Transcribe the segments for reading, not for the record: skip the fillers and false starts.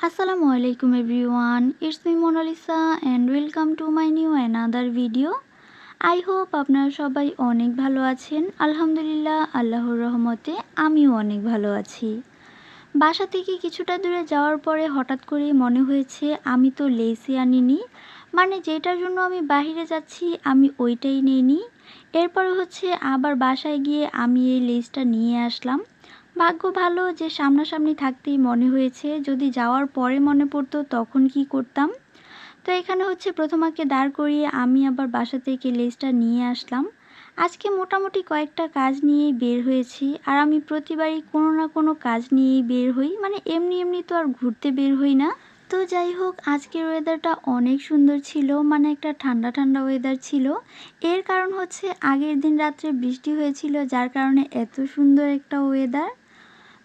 Assalamu alaikum everyone. It's me Monalisa and welcome to my new another video. I hope আপনারা সবাই অনেক ভালো আছেন। আলহামদুলিল্লাহ আল্লাহর রহমতে আমিও অনেক ভালো আছি। বাসা থেকে কিছুটা দূরে যাওয়ার পরে হঠাৎ করে মনে হয়েছে আমি তো লেসই আনিনি, মানে যেটার জন্য আমি বাইরে যাচ্ছি আমি ওইটাই নিইনি। এরপরে আবার বাসায় গিয়ে আমি এই লেসটা নিয়ে আসলাম। ভাগ্য ভালো যে সামনাসামনি থাকতেই মনে হয়েছে, যদি যাওয়ার পরে মনে পড়তো তখন কি করতাম। তো এখানে প্রথমাকে দাঁড় করিয়ে আমি আবার বাসা থেকে লেসটা নিয়ে আসলাম। আজকে মোটামুটি কয়েকটা কাজ নিয়েই বের হয়েছি, আর আমি প্রতিবারই কোনো না কোনো কাজ নিয়েই বের হই, মানে এমনি এমনি তো আর ঘুরতে বের হই না। তো যাই হোক, আজকের ওয়েদারটা অনেক সুন্দর ছিল, মানে একটা ঠান্ডা ঠান্ডা ওয়েদার ছিল। এর কারণ আগের দিন রাত্রে বৃষ্টি হয়েছিল, যার কারণে এত সুন্দর একটা ওয়েদার।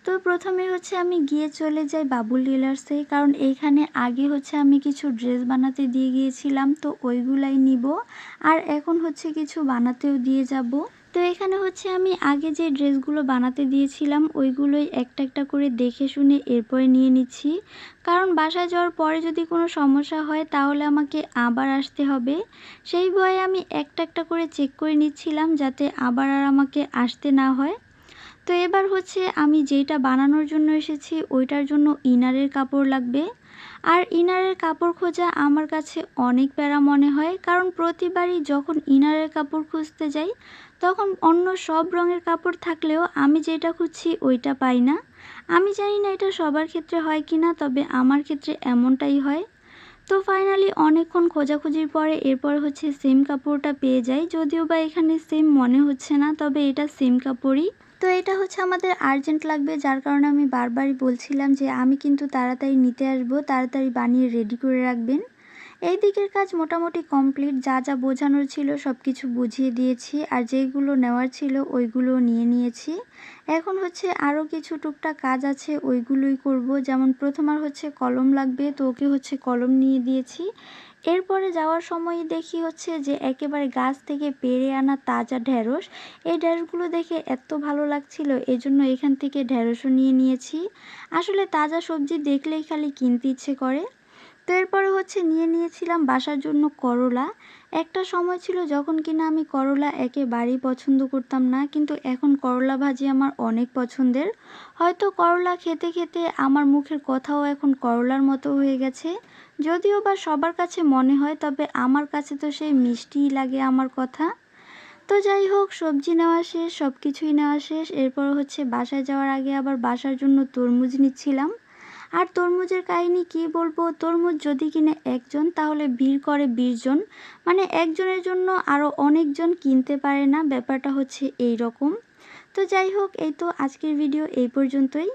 তো প্রথমে আমি গিয়ে চলে যাই বাবুল টেলার্সে, কারণ এইখানে আগে আমি কিছু ড্রেস বানাতে দিয়ে গিয়েছিলাম, তো ওইগুলাই নিব। আর এখন কিছু বানাতেও দিয়ে যাব। তো এখানে আমি আগে যে ড্রেসগুলো বানাতে দিয়েছিলাম ওইগুলোই একটা একটা করে দেখে শুনে এরপরে নিয়ে নিচ্ছি, কারণ বাসায় যাওয়ার পরে যদি কোনো সমস্যা হয় তাহলে আমাকে আবার আসতে হবে। সেই ভয়ে আমি একটা একটা করে চেক করে নিচ্ছিলাম, যাতে আবার আর আমাকে আসতে না হয়। তো এবার আমি যেটা বানানোর জন্য এসেছি ওইটার জন্য ইনারের কাপড় লাগবে। আর ইনারের কাপড় খোঁজা আমার কাছে অনেক প্যারা মনে হয়, কারণ প্রতিবারই যখন ইনারের কাপড় খুঁজতে যাই তখন অন্য সব রঙের কাপড় থাকলেও আমি যেটা খুঁজছি ওইটা পাই না। আমি জানি না এটা সবার ক্ষেত্রে হয় কি না, তবে আমার ক্ষেত্রে এমনটাই হয়। তো ফাইনালি অনেকক্ষণ খোঁজাখুঁজির পরে এরপর সেম কাপড়টা পেয়ে যাই, যদিও বা এখানে সেম মনে হচ্ছে না, তবে এটা সেম কাপড়ই। তো এটা আমাদের আর্জেন্ট লাগবে, যার কারণে আমি বারবারই বলছিলাম যে আমি কিন্তু তাড়াতাড়ি নিতে আসবো, তাড়াতাড়ি বানিয়ে রেডি করে রাখবেন। এই দিকের কাজ মোটামুটি কমপ্লিট, যা যা বোঝানোর ছিল সব কিছু বুঝিয়ে দিয়েছি, আর যেগুলো নেওয়ার ছিল ওইগুলো নিয়ে নিয়েছি। এখন আরও কিছু টুকটাক কাজ আছে, ওইগুলোই করব। যেমন প্রথম আর কলম লাগবে, তো ওকে কলম নিয়ে দিয়েছি। এরপরে যাওয়ার সময়ই দেখি যে একেবারে গাছ থেকে পেড়ে আনা তাজা ঢ্যাঁড়স। এই ঢ্যাঁড়সগুলো দেখে এত ভালো লাগছিল, এজন্য এখান থেকে ঢ্যাঁড়সও নিয়ে নিয়েছি। আসলে তাজা সবজি দেখলেই খালি কিনতে ইচ্ছে করে। তো এরপরে নিয়ে নিয়েছিলাম বাসার জন্য করলা। একটা সময় ছিল যখন কিনা আমি করলা একেবারেই পছন্দ করতাম না, কিন্তু এখন করলা ভাজি আমার অনেক পছন্দের। হয়তো করলা খেতে খেতে আমার মুখের কথাও এখন করলার মতো হয়ে গেছে। যদিও বা সবার কাছে মনে হয়, তবে আমার কাছে তো সেই মিষ্টিই লাগে আমার কথা। তো যাই হোক, সবজি নেওয়া শেষ, সব কিছুই নেওয়া শেষ। এরপর বাসায় যাওয়ার আগে আবার বাসার জন্য তরমুজ নিচ্ছিলাম। আর তরমুজের কাহিনী কি বলবো, তরমুজ যদি কিনে একজন তাহলে ভিড় করে 20 জন, মানে একজনের জন্য আরও অনেকজন কিনতে পারে না, ব্যাপারটা এই রকম। তো যাই হোক, এই তো আজকের ভিডিও এই পর্যন্তই।